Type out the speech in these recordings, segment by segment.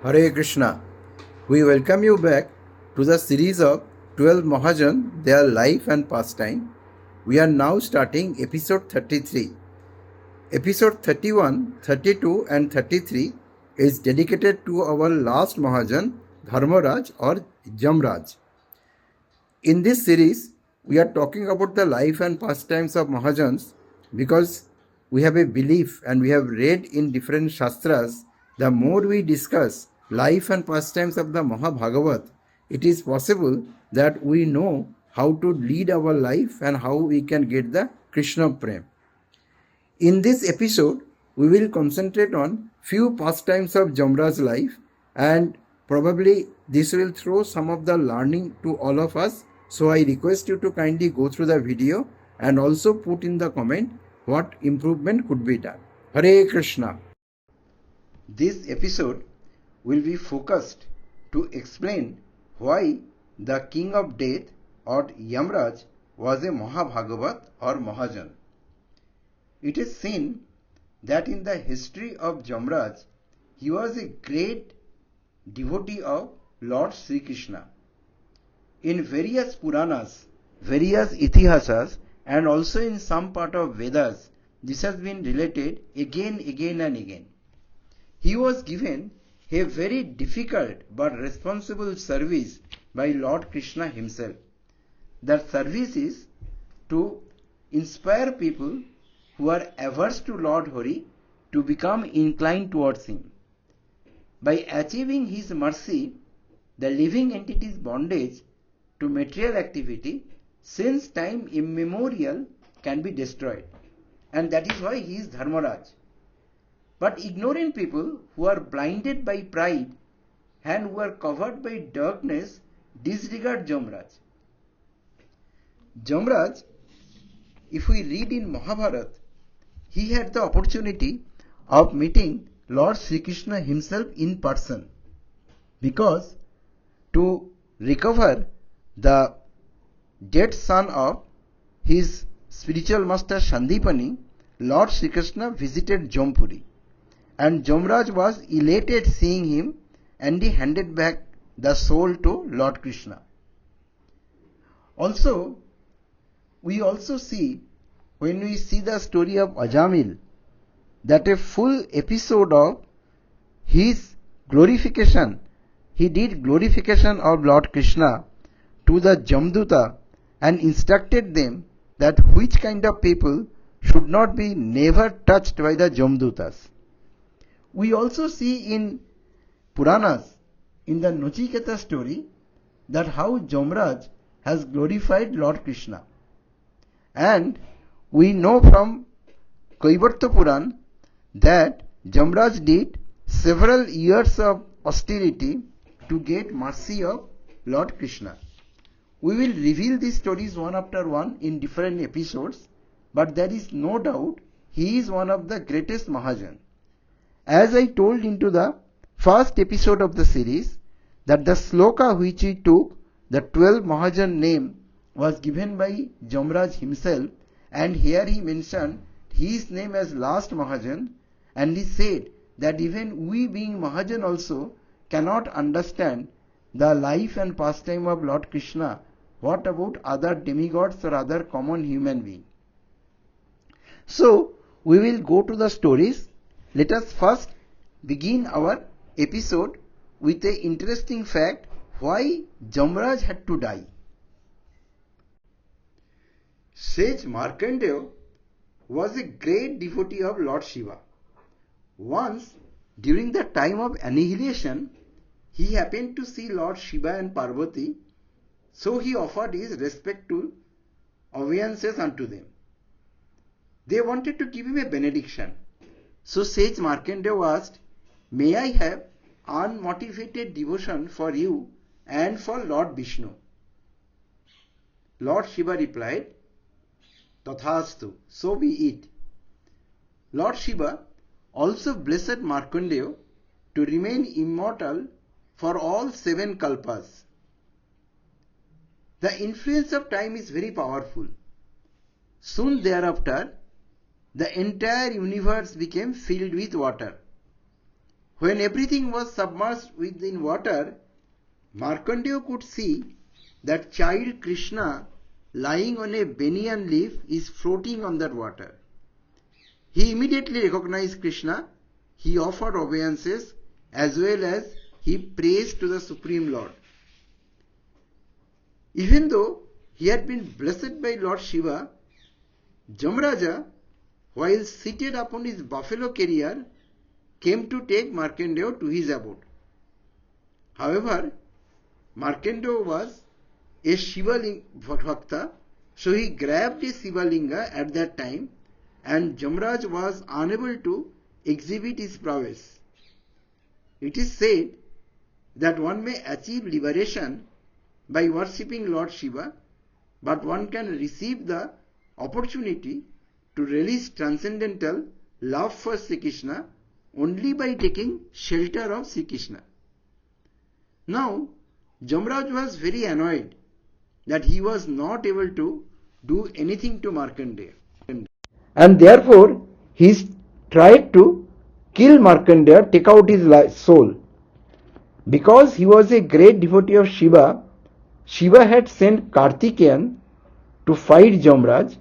Hare Krishna. We welcome you back to the series of 12 Mahajan, their life and pastime. We are now starting episode 33. Episode 31, 32 and 33 is dedicated to our last Mahajan, Dharmaraj or Yamraj. In this series, we are talking about the life and pastimes of Mahajans because we have a belief and we have read in different Shastras, the more we discuss life and pastimes of the Mahabhagavat, it is possible that we know how to lead our life and how we can get the Krishna Prem. In this episode, we will concentrate on few pastimes of Yamaraj's life, and probably this will throw some of the learning to all of us. So I request you to kindly go through the video and also put in the comment what improvement could be done. Hare Krishna. This episode will be focused to explain why the king of death or Yamaraj was a Mahabhagavat or Mahajan. It is seen that in the history of Dhramaraj, he was a great devotee of Lord Sri Krishna. In various Puranas, various Itihasas, and also in some part of Vedas, this has been related again and again. He was given a very difficult but responsible service by Lord Krishna himself. That service is to inspire people who are averse to Lord Hari to become inclined towards him. By achieving his mercy, the living entity's bondage to material activity since time immemorial can be destroyed, and that is why he is Dharmaraj. But ignorant people who are blinded by pride and who are covered by darkness disregard Yamaraj. Yamaraj, if we read in Mahabharata, he had the opportunity of meeting Lord Sri Krishna himself in person, because to recover the dead son of his spiritual master Sandipani, Lord Sri Krishna visited Jampuri, and Yamaraj was elated seeing him, and he handed back the soul to Lord Krishna. Also, we also see, when we see the story of Ajamil, that a full episode of his glorification, he did glorification of Lord Krishna to the Jamduta and instructed them that which kind of people should not be never touched by the Jamdutas. We also see in Puranas, in the Nachiketa story, that how Yamaraj has glorified Lord Krishna. And we know from Kaivarta Puran that Yamaraj did several years of austerity to get mercy of Lord Krishna. We will reveal these stories one after one in different episodes, but there is no doubt he is one of the greatest Mahajan. As I told into the first episode of the series, that the sloka which he took, the 12 Mahajan name, was given by Yamaraj himself, and here he mentioned his name as last Mahajan, and he said that even we being Mahajan also cannot understand the life and pastime of Lord Krishna. What about other demigods or other common human beings? So, we will go to the stories. Let us first begin our episode with an interesting fact why Yamaraj had to die. Sage Markandeya was a great devotee of Lord Shiva. Once, during the time of annihilation, he happened to see Lord Shiva and Parvati, so he offered his respectful obeisances unto them. They wanted to give him a benediction. So Sage Markandeya asked, "May I have unmotivated devotion for you and for Lord Vishnu?" Lord Shiva replied, "Tathastu, so be it." Lord Shiva also blessed Markandeya to remain immortal for all 7 kalpas. The influence of time is very powerful. Soon thereafter, the entire universe became filled with water. When everything was submerged within water, Markandeya could see that child Krishna lying on a banyan leaf is floating on that water. He immediately recognized Krishna. He offered obeisances as well as he praised to the Supreme Lord. Even though he had been blessed by Lord Shiva, Yamraja, while seated upon his buffalo carrier, came to take Markandeya to his abode. However, Markandeya was a Shiva Bhakta, so he grabbed a Shiva Linga at that time, and Yamaraj was unable to exhibit his prowess. It is said that one may achieve liberation by worshipping Lord Shiva, but one can receive the opportunity to release transcendental love for Sri Krishna only by taking shelter of Sri Krishna. Now, Yamaraj was very annoyed that he was not able to do anything to Markandeya. And therefore, he tried to kill Markandeya, take out his soul. Because he was a great devotee of Shiva, Shiva had sent Kartikeyan to fight Yamaraj,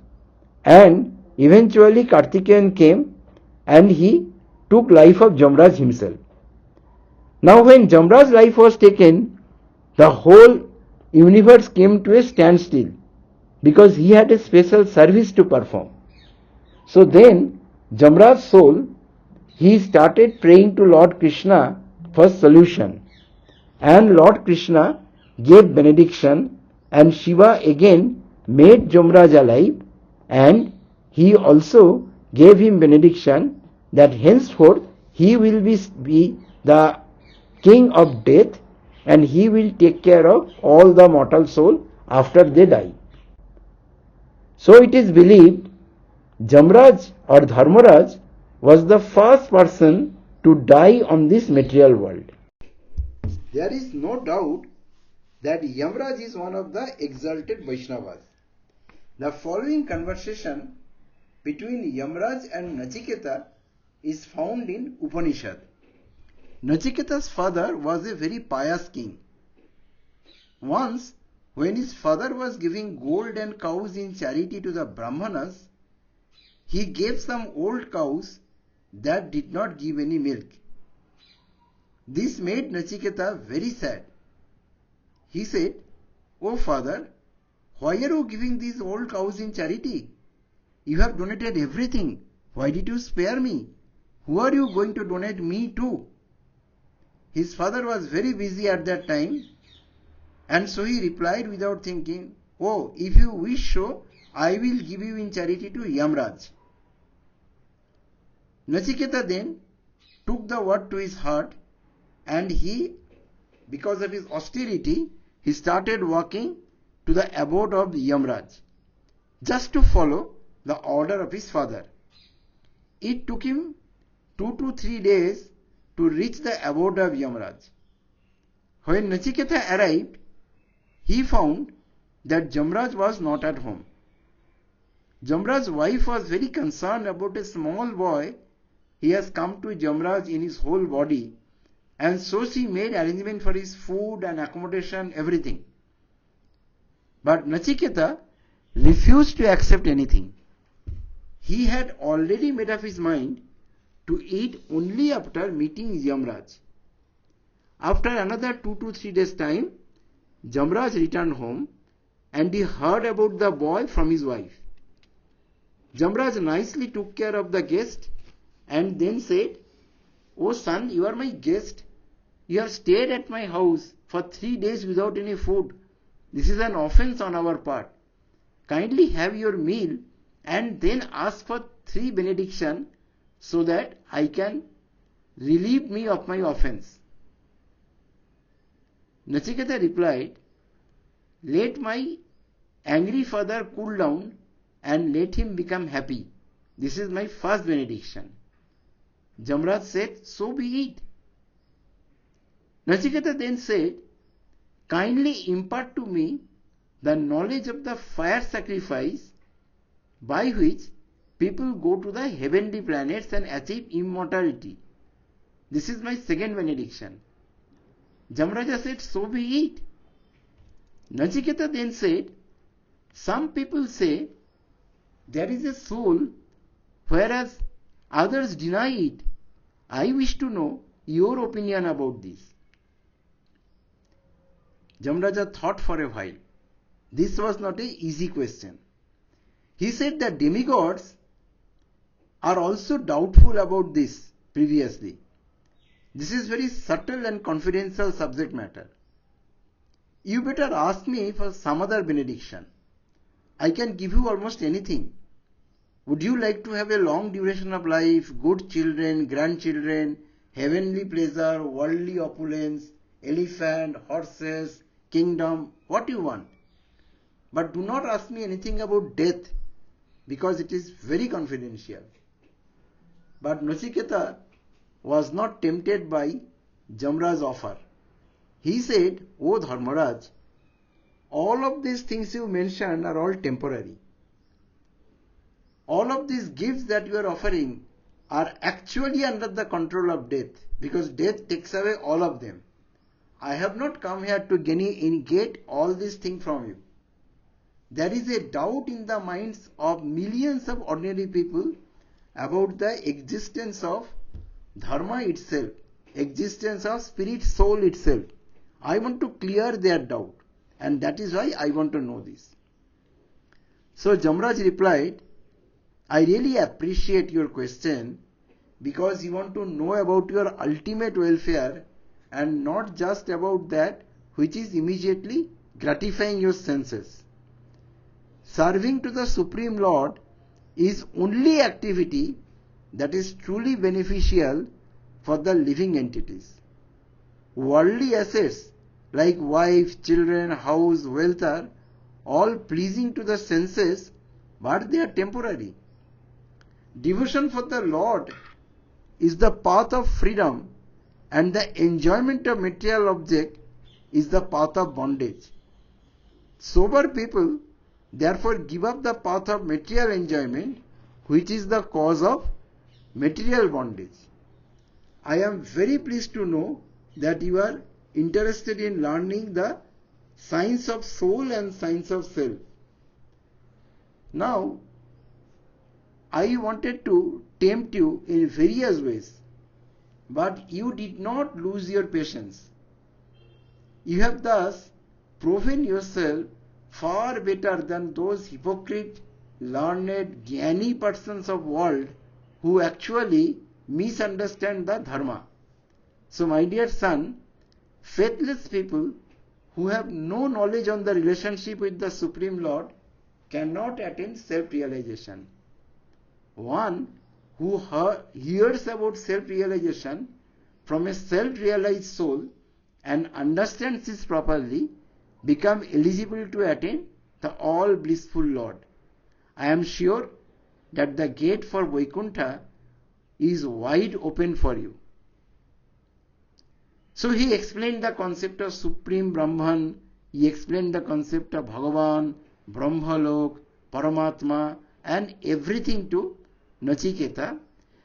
and eventually Kartikeyan came and he took life of Yamaraj himself. Now when Yamaraj's life was taken, the whole universe came to a standstill because he had a special service to perform. So then Yamaraj's soul, he started praying to Lord Krishna for solution, and Lord Krishna gave benediction, and Shiva again made Yamaraj alive, and he also gave him benediction that henceforth he will be the king of death, and he will take care of all the mortal soul after they die. So it is believed Yamaraj or Dharmaraj was the first person to die on this material world. There is no doubt that Yamaraj is one of the exalted Vaishnavas. The following conversation between Yamaraj and Nachiketa is found in Upanishad. Nachiketa's father was a very pious king. Once, when his father was giving gold and cows in charity to the Brahmanas, he gave some old cows that did not give any milk. This made Nachiketa very sad. He said, "Oh father, why are you giving these old cows in charity? You have donated everything. Why did you spare me? Who are you going to donate me to?" His father was very busy at that time, and so he replied without thinking, "Oh, if you wish so, I will give you in charity to Yamaraj." Nachiketa then took the word to his heart, and he, because of his austerity, he started walking to the abode of Yamaraj, just to follow the order of his father. It took him 2 to 3 days to reach the abode of Yamaraj. When Nachiketa arrived, he found that Yamaraj was not at home. Yamaraj's wife was very concerned about a small boy. He has come to Yamaraj in his whole body, and so she made arrangement for his food and accommodation, everything. But Nachiketa refused to accept anything. He had already made up his mind to eat only after meeting Yamaraj. After another 2 to 3 days' time, Yamaraj returned home, and he heard about the boy from his wife. Yamaraj nicely took care of the guest and then said, "Oh son, you are my guest. You have stayed at my house for 3 days without any food. This is an offense on our part. Kindly have your meal and then ask for 3 benediction so that I can relieve me of my offense." Nachiketa replied, "Let my angry father cool down and let him become happy. This is my first benediction." Yamaraj said, "So be it." Nachiketa then said, "Kindly impart to me the knowledge of the fire sacrifice by which people go to the heavenly planets and achieve immortality. This is my second benediction. Yamraja said, so be it. Nachiketa then said, some people say there is a soul, whereas others deny it. I wish to know your opinion about this. Yamraja thought for a while. This was not an easy question. He said that demigods are also doubtful about this previously. This is very subtle and confidential subject matter. You better ask me for some other benediction. I can give you almost anything. Would you like to have a long duration of life, good children, grandchildren, heavenly pleasure, worldly opulence, elephant, horses, kingdom, what you want? But do not ask me anything about death, because it is very confidential. But Nachiketa was not tempted by Yamaraj's offer. He said, O Dharmaraj, all of these things you mentioned are all temporary. All of these gifts that you are offering are actually under the control of death, because death takes away all of them. I have not come here to get all these things from you. There is a doubt in the minds of millions of ordinary people about the existence of Dharma itself, existence of spirit soul itself. I want to clear their doubt, and that is why I want to know this. So Yamaraj replied, I really appreciate your question, because you want to know about your ultimate welfare and not just about that which is immediately gratifying your senses. Serving to the Supreme Lord is only activity that is truly beneficial for the living entities. Worldly assets like wife, children, house, wealth are all pleasing to the senses, but they are temporary. Devotion for the Lord is the path of freedom, and the enjoyment of material object is the path of bondage. Sober people therefore give up the path of material enjoyment, which is the cause of material bondage. I am very pleased to know that you are interested in learning the science of soul and science of self. Now, I wanted to tempt you in various ways, but you did not lose your patience. You have thus proven yourself far better than those hypocrite, learned, jnani persons of world who actually misunderstand the dharma. So my dear son, faithless people who have no knowledge on the relationship with the Supreme Lord cannot attain self-realization. One who hears about self-realization from a self-realized soul and understands this properly become eligible to attain the all blissful Lord. I am sure that the gate for Vaikuntha is wide open for you. So he explained the concept of Supreme Brahman, he explained the concept of Bhagavan, Brahmalok, Paramatma, and everything to Nachiketa,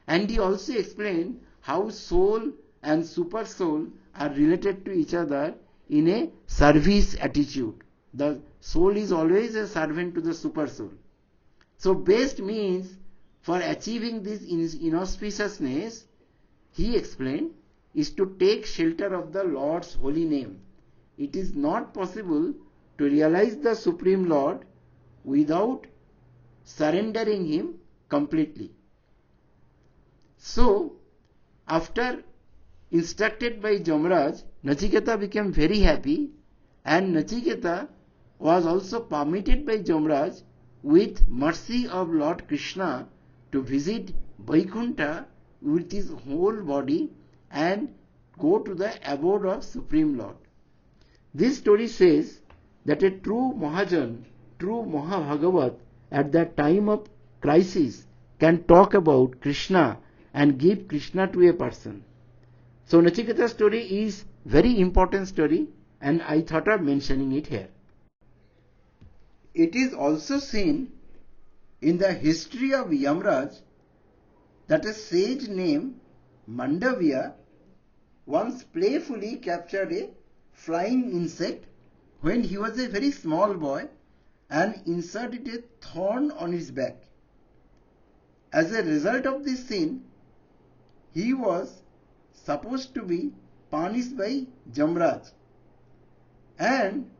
and he also explained how soul and super soul are related to each other in a service attitude. The soul is always a servant to the super soul. So best means for achieving this inauspiciousness, he explained, is to take shelter of the Lord's holy name. It is not possible to realize the Supreme Lord without surrendering Him completely. So, after instructed by Yamaraj, Nachiketa became very happy, and Nachiketa was also permitted by Yamaraj with mercy of Lord Krishna to visit Vaikuntha with his whole body and go to the abode of Supreme Lord. This story says that a true Mahajan, true Mahabhagavat, at that time of crisis can talk about Krishna and give Krishna to a person. So Nachiketa's story is very important story, and I thought of mentioning it here. It is also seen in the history of Yamraj that a sage named Mandavya once playfully captured a flying insect when he was a very small boy and inserted a thorn on his back. As a result of this sin, he was supposed to be punished by Yamraj. And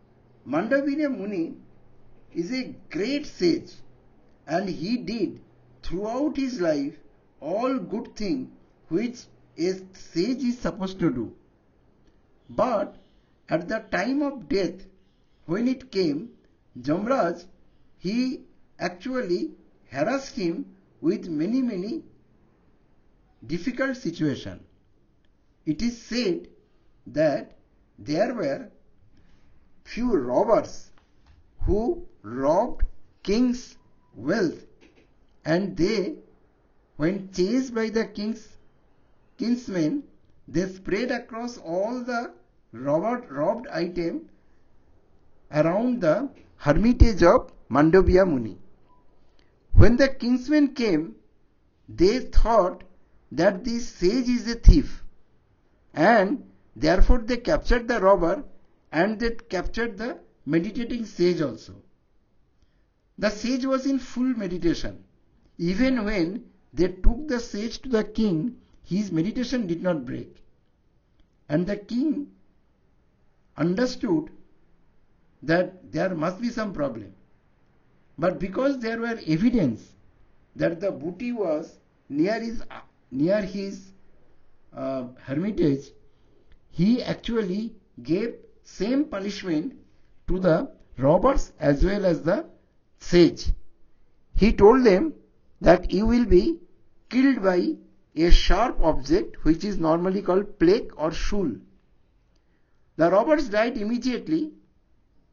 Mandavya Muni is a great sage, and he did throughout his life all good things which a sage is supposed to do. But at the time of death, when it came, Yamaraj, he actually harassed him with many difficult situations. It is said that there were few robbers who robbed king's wealth, and they, when chased by the kinsmen, they spread across all the robbed item around the hermitage of Mandavya Muni. When the kinsmen came, they thought that this sage is a thief, and therefore they captured the robber and they captured the meditating sage also. The sage was in full meditation. Even when they took the sage to the king, his meditation did not break. And the king understood that there must be some problem. But because there were evidence that the booty was near his hermitage, he actually gave same punishment to the robbers as well as the sage. He told them that you will be killed by a sharp object which is normally called plague or shul. The robbers died immediately,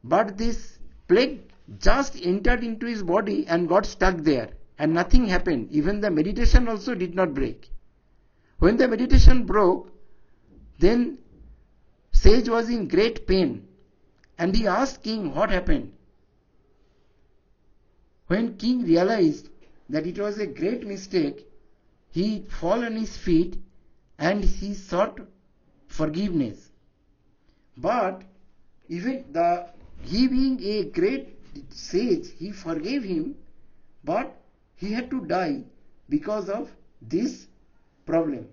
but this plague just entered into his body and got stuck there, and nothing happened. Even the meditation also did not break. When the meditation broke, then sage was in great pain, and he asked king what happened. When king realized that it was a great mistake, he fell on his feet and he sought forgiveness. But even he being a great sage, he forgave him, but he had to die because of this problem.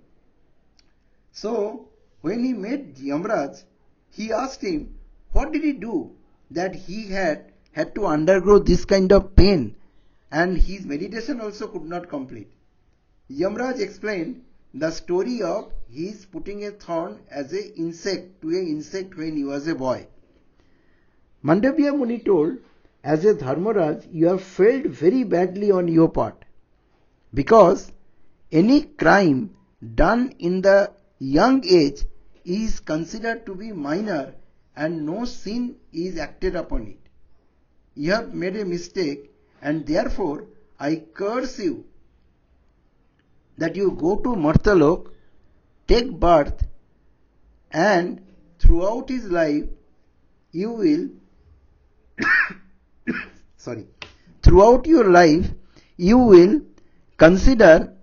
So when he met Yamaraj, he asked him what did he do that he had to undergo this kind of pain, and his meditation also could not complete. Yamaraj explained the story of his putting a thorn as an insect to an insect when he was a boy. Mandavya Muni told, as a Dharmaraj, you have failed very badly on your part, because any crime done in the young age is considered to be minor and no sin is acted upon it. You have made a mistake, and therefore I curse you that you go to Martalok, take birth, and throughout his life you will throughout your life you will consider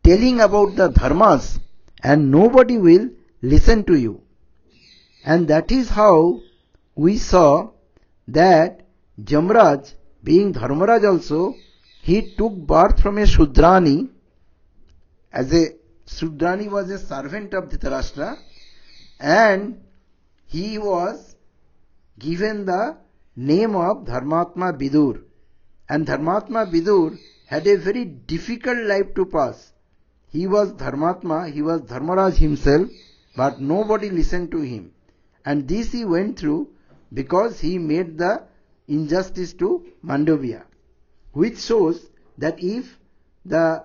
telling about the dharmas and nobody will listen to you. And that is how we saw that Yamaraj, being Dharmaraj also, he took birth from a Shudrani. As a Shudrani was a servant of Dhritarashtra, and he was given the name of Dharmatma Vidur. And Dharmatma Vidur had a very difficult life to pass. He was Dharmatma, he was Dharmaraj himself, but nobody listened to him. And this he went through because he made the injustice to Mandavya, which shows that if the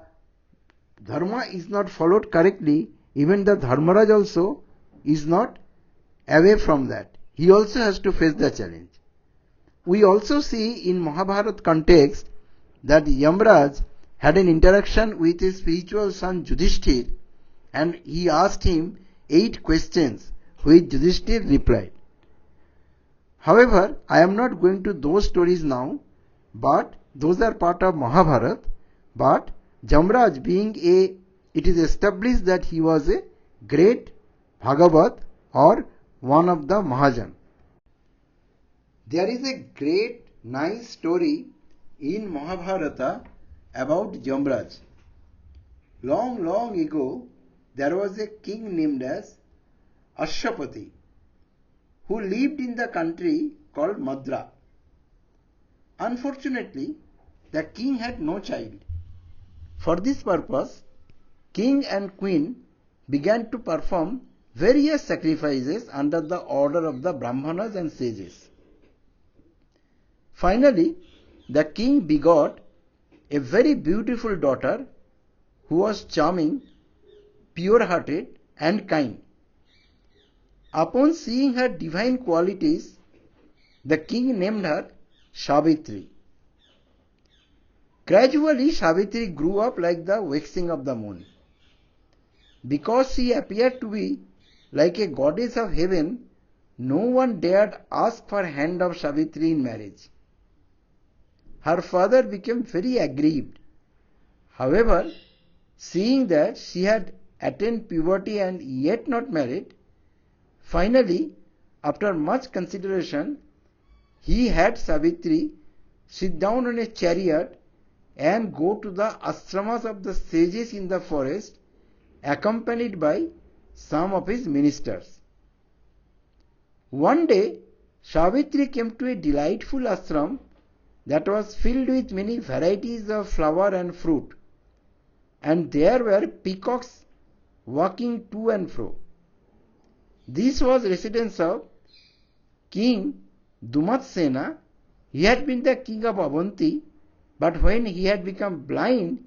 dharma is not followed correctly, even the Dharmaraj also is not away from that. He also has to face the challenge. We also see in Mahabharata context that Yamaraj had an interaction with his spiritual son Yudhishthir, and he asked him 8 questions which Yudhishthir replied. However, I am not going to those stories now, but those are part of Mahabharata. But Yamaraj, it is established that he was a great Bhagavat or one of the Mahajan. There is a great nice story in Mahabharata about Yamraj. Long ago, there was a king named as Ashwapati who lived in the country called Madra. Unfortunately, the king had no child. For this purpose, king and queen began to perform various sacrifices under the order of the Brahmanas and sages. Finally, the king begot a very beautiful daughter who was charming, pure-hearted and kind. Upon seeing her divine qualities, the king named her Savitri. Gradually, Savitri grew up like the waxing of the moon. Because she appeared to be like a goddess of heaven, no one dared ask for hand of Savitri in marriage. Her father became very aggrieved. However, seeing that she had attained puberty and yet not married, finally, after much consideration, he had Savitri sit down on a chariot and go to the ashramas of the sages in the forest, accompanied by some of his ministers. One day, Savitri came to a delightful ashram that was filled with many varieties of flower and fruit, and there were peacocks walking to and fro. This was residence of King Dhumatsena. He had been the king of Avanti, but when he had become blind,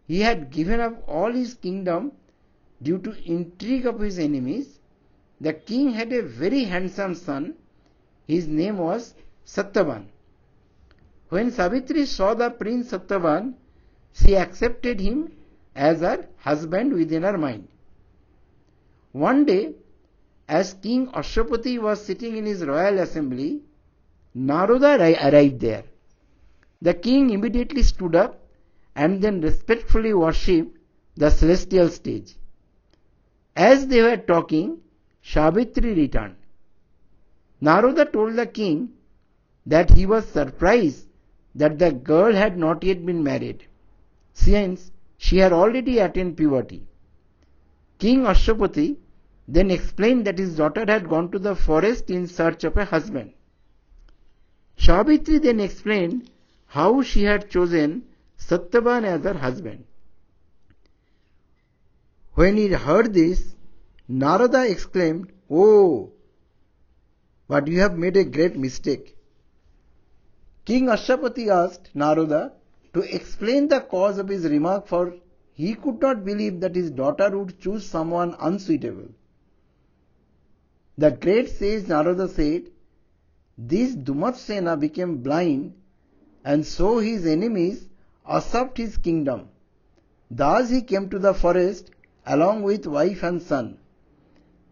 he had given up all his kingdom due to intrigue of his enemies. The king had a very handsome son. His name was Satyavan. When Savitri saw the prince Satyavan, she accepted him as her husband within her mind. One day, as King Ashwapati was sitting in his royal assembly, Naroda arrived there. The king immediately stood up and then respectfully worshipped the celestial stage. As they were talking, Savitri returned. Naroda told the king that he was surprised that the girl had not yet been married, since she had already attained puberty. King Ashwapati then explained that his daughter had gone to the forest in search of a husband. Savitri then explained how she had chosen Satyavan as her husband. When he heard this, Narada exclaimed, "Oh, but you have made a great mistake." King Ashwapati asked Narada to explain the cause of his remark, for he could not believe that his daughter would choose someone unsuitable. The great sage Narada said, "This Dhumatsena became blind, and so his enemies usurped his kingdom. Thus he came to the forest along with wife and son.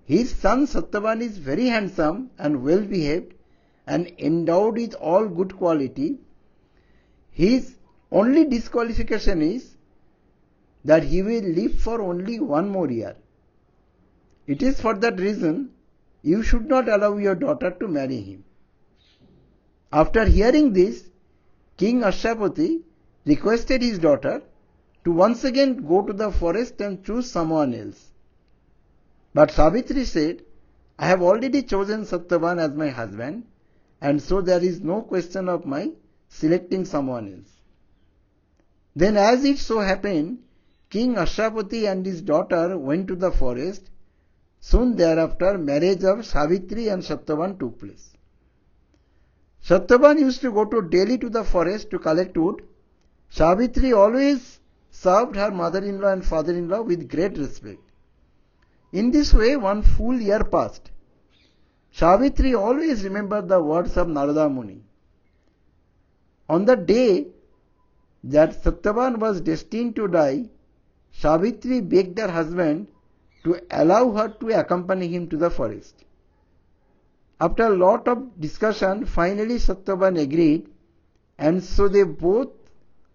His son Satyavan is very handsome and well behaved and endowed with all good quality. His only disqualification is that he will live for only one more year. It is for that reason you should not allow your daughter to marry him." After hearing this, King Ashwapati requested his daughter to once again go to the forest and choose someone else. But Savitri said, "I have already chosen Satyavan as my husband, and so there is no question of my selecting someone else." Then, as it so happened, King Ashwapati and his daughter went to the forest. Soon thereafter, marriage of Savitri and Satyavan took place. Satyavan used to go to Delhi to the forest to collect wood. Savitri always served her mother-in-law and father-in-law with great respect. In this way, one full year passed. Savitri always remembered the words of Narada Muni. On the day that Satyavan was destined to die, Savitri begged her husband to allow her to accompany him to the forest. After a lot of discussion, finally Satyavan agreed, and so they both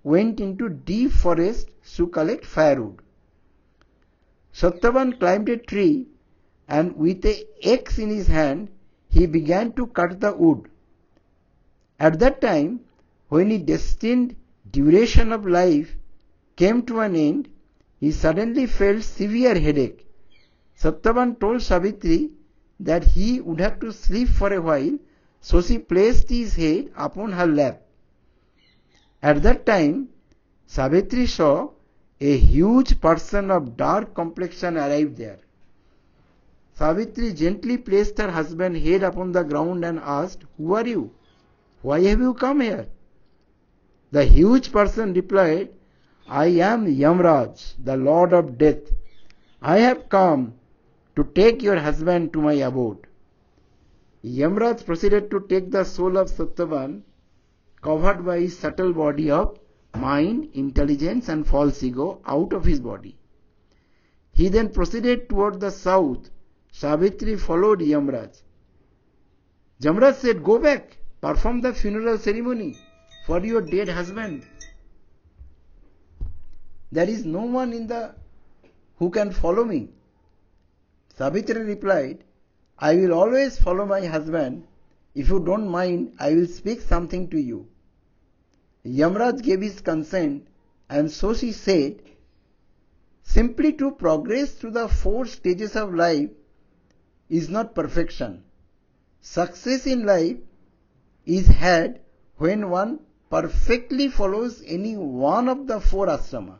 went into deep forest to collect firewood. Satyavan climbed a tree and with an axe in his hand, he began to cut the wood. At that time, when his destined duration of life came to an end, he suddenly felt severe headache. Satyavan told Savitri that he would have to sleep for a while, so she placed his head upon her lap. At that time, Savitri saw a huge person of dark complexion arrive there. Savitri gently placed her husband's head upon the ground and asked, "Who are you? Why have you come here?" The huge person replied, "I am Yamraj, the Lord of Death. I have come to take your husband to my abode." Yamaraj proceeded to take the soul of Satyavan, covered by his subtle body of mind, intelligence and false ego, out of his body. He then proceeded toward the south. Savitri followed Yamaraj. Yamaraj said, "Go back, perform the funeral ceremony for your dead husband. There is no one who can follow me." Savitri replied, "I will always follow my husband. If you don't mind, I will speak something to you." Yamaraj gave his consent, and so she said, "Simply to progress through the 4 stages of life is not perfection. Success in life is had when one perfectly follows any one of the 4 ashrama."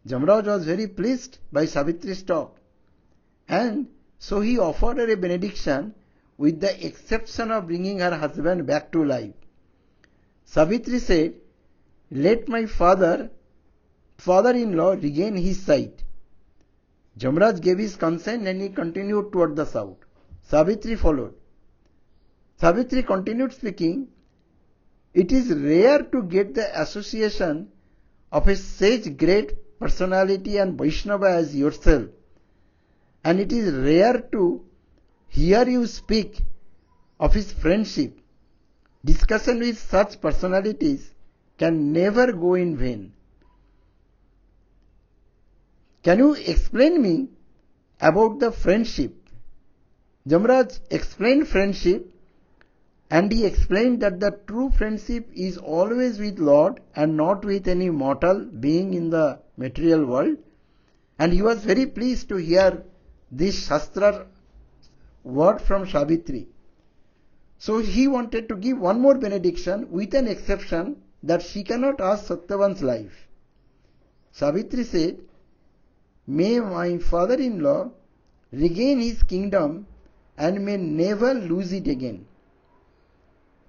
Yamaraj was very pleased by Savitri's talk, and so he offered her a benediction with the exception of bringing her husband back to life. Savitri said, "Let my father-in-law regain his sight." Yamaraj gave his consent and he continued toward the south. Savitri followed. Savitri continued speaking, "It is rare to get the association of a such great personality and Vaishnava as yourself, and it is rare to hear you speak of his friendship. Discussion with such personalities can never go in vain. Can you explain me about the friendship?" Yamaraj explained friendship, and he explained that the true friendship is always with Lord and not with any mortal being in the material world. And he was very pleased to hear this Shastra word from Savitri. So he wanted to give one more benediction with an exception that she cannot ask Satyavan's life. Savitri said, "May my father-in-law regain his kingdom and may never lose it again."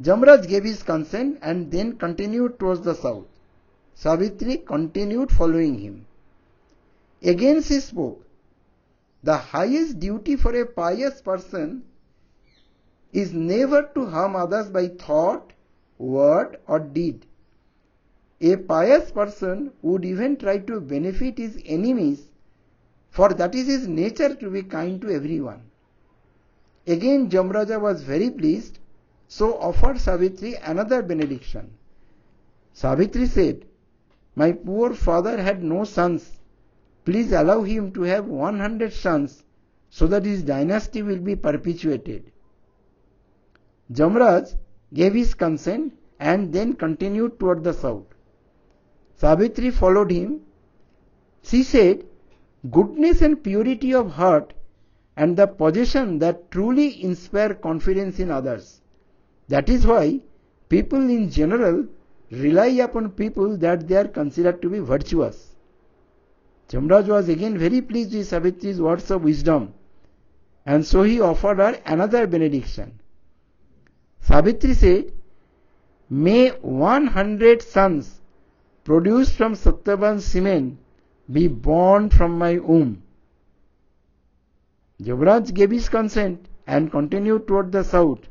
Yamaraj gave his consent and then continued towards the south. Savitri continued following him. Again she spoke, "The highest duty for a pious person is never to harm others by thought, word or deed. A pious person would even try to benefit his enemies, for that is his nature to be kind to everyone." Again Yamraja was very pleased, so offered Savitri another benediction. Savitri said, "My poor father had no sons. Please allow him to have 100 sons so that his dynasty will be perpetuated." Yamaraj gave his consent and then continued toward the south. Savitri followed him. She said, "Goodness and purity of heart and the possession that truly inspire confidence in others. That is why people in general rely upon people that they are considered to be virtuous." Yamaraj was again very pleased with Savitri's words of wisdom, and so he offered her another benediction. Savitri said, "May 100 sons produced from Satyavan's semen be born from my womb." Yamaraj gave his consent and continued toward the south.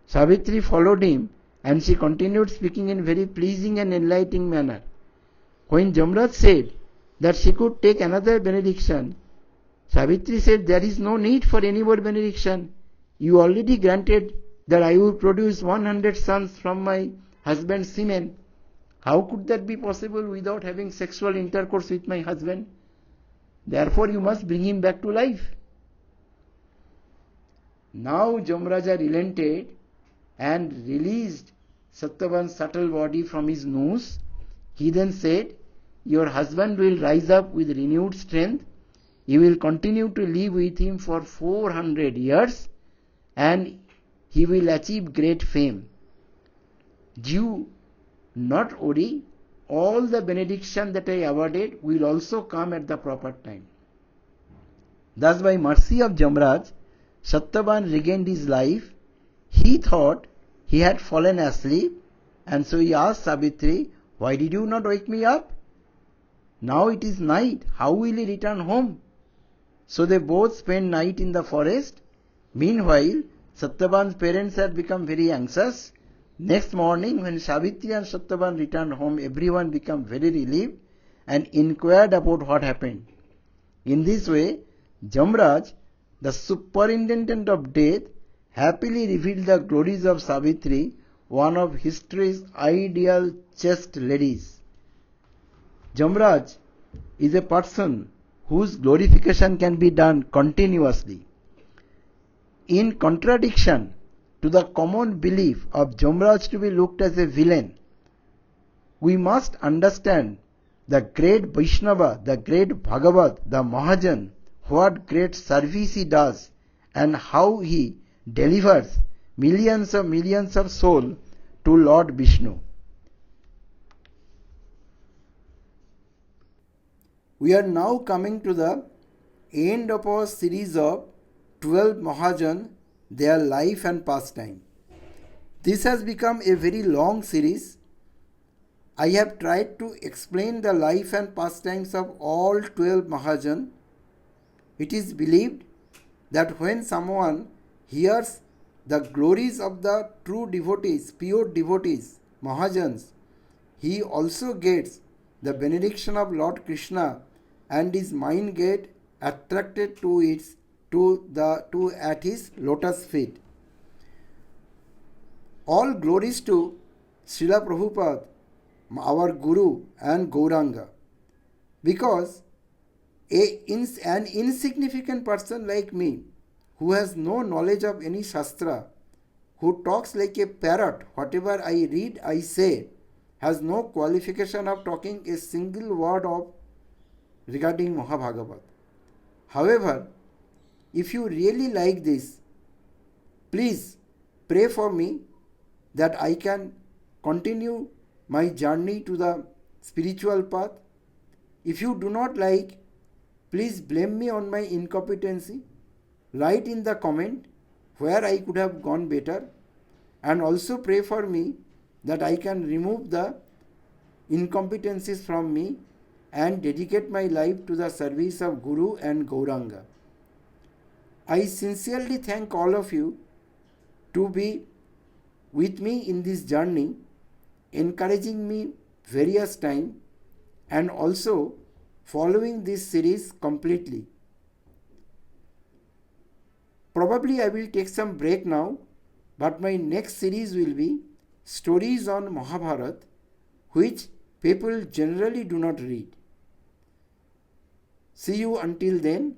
Savitri followed him, and she continued speaking in very pleasing and enlightening manner. When Yamaraj said that she could take another benediction, Savitri said, "There is no need for any more benediction. You already granted that I will produce 100 sons from my husband's semen. How could that be possible without having sexual intercourse with my husband?" Therefore you must bring him back to life. Now Yamraja relented and released Satyavan's subtle body from his noose. He then said, your husband will rise up with renewed strength. You will continue to live with him for 400 years and he will achieve great fame. Do not worry, all the benediction that I awarded will also come at the proper time. Thus, by mercy of Yamaraj, Satyavan regained his life. He thought he had fallen asleep, and so he asked Savitri, why did you not wake me up? Now it is night, how will he return home? So they both spent night in the forest. Meanwhile, Satyavan's parents had become very anxious. Next morning, when Savitri and Satyavan returned home, everyone became very relieved and inquired about what happened. In this way, Yamaraj, the superintendent of death, happily revealed the glories of Savitri, one of history's ideal chaste ladies. Yamaraj is a person whose glorification can be done continuously. In contradiction to the common belief of Yamaraj to be looked as a villain, we must understand the great Vaishnava, the great Bhagavat, the Mahajan, what great service he does and how he delivers millions of souls to Lord Vishnu. We are now coming to the end of our series of 12 Mahajan, their life and pastime. This has become a very long series. I have tried to explain the life and pastimes of all 12 Mahajan. It is believed that when someone hears the glories of the true devotees, pure devotees, Mahajans, he also gets the benediction of Lord Krishna and his mind get attracted to at his lotus feet. All glories to Srila Prabhupada, our Guru and Gauranga, because an insignificant person like me, who has no knowledge of any Shastra, who talks like a parrot, whatever I read, I say, has no qualification of talking a single word of regarding Mahabhagavat. However, if you really like this, please pray for me that I can continue my journey to the spiritual path. If you do not like, please blame me on my incompetency. Write in the comment where I could have gone better, and also pray for me that I can remove the incompetencies from me and dedicate my life to the service of Guru and Gauranga. I sincerely thank all of you to be with me in this journey, encouraging me various time and also following this series completely. Probably I will take some break now, but my next series will be stories on Mahabharata, which people generally do not read. See you until then.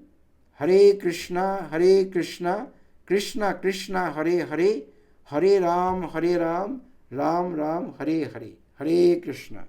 Hare Krishna, Krishna Krishna, Hare Hare, Hare Ram, Ram Ram, Hare Hare. Hare Krishna.